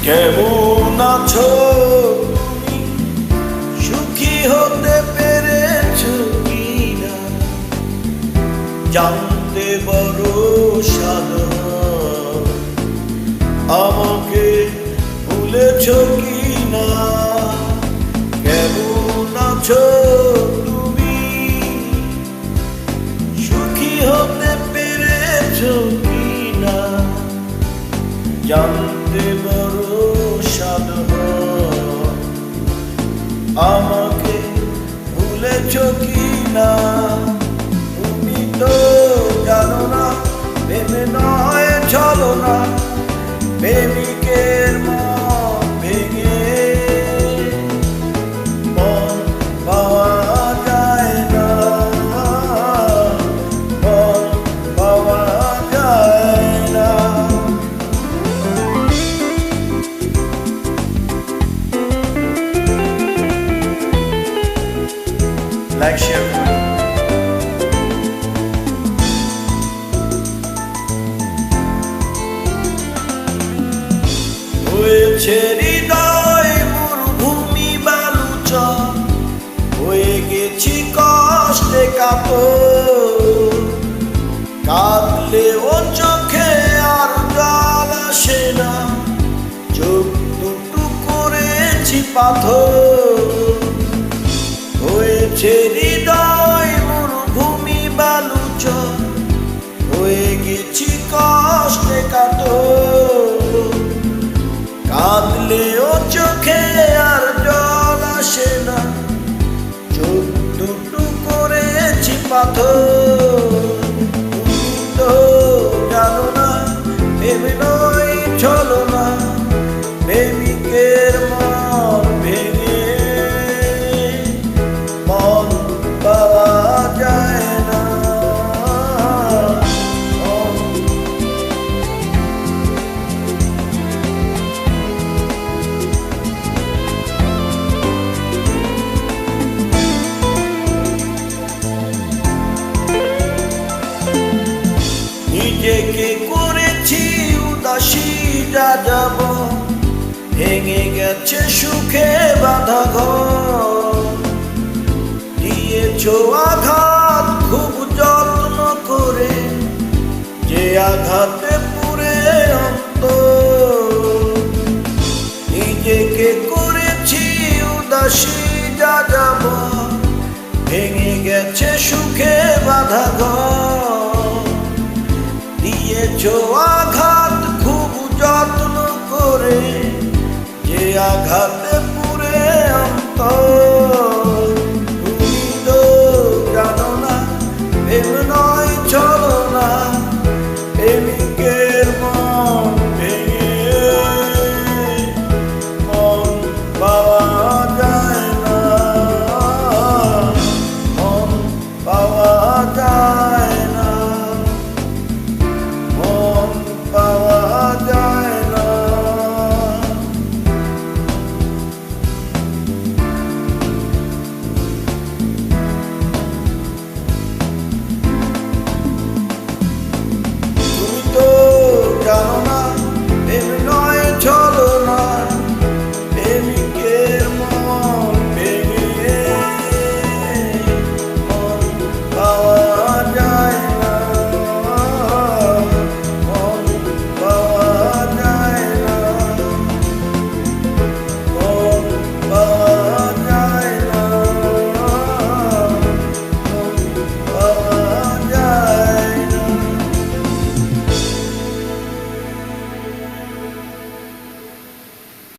কেমন আছো তুমি, সুখী হতে পেরেছো কিনা, জানতে বড় সাধারণ। আমাকে ভুলেছো কিনা, কেমন আছো তুমি, সুখী হতে পেরেছো কিনা, জানতে বড় সাধারণ। আমাকে ভুলেছো কিনা, তুমি তো জানো না, ভেবে নয় চলো না, প্রেমিকের মন ভেঙে মন পাওয়া যায় না, মন পাওয়া যায় না। Like, share. হয়েছে হৃদয় মরুভূমি বালুচর, হয়ে গেছি কষ্টে কাতর। কাঁদলে ও চোখে আর জল আসে না, চোখ দুটো করেছি পাথর। হয়েছে হৃদয় মরুভূমি বালুচর, হয়ে গেছি কষ্টে কাতর। কাঁদলে ও চোখে আর জল আসে না, চোখ দুটো করেছি পাথর। তুমি তো জানো না, ভেবে নয় চলো না, প্রেমিকের মন ভেঙে মন পাওয়া যায় না। নিজেকে করেছি উদাসী যাব, ভেঙে গেছে সুখে বাঁধা ঘর। দিয়েছ আঘাত খুব যত্ন করে, যে আঘাতে পুরে অন্তর। নিজেকে করেছি উদাসী যাব, ভেঙে গেছে সুখে বাঁধা ঘর। দিয়েছ আঘাত খুব যত্ন করে, যে আঘাত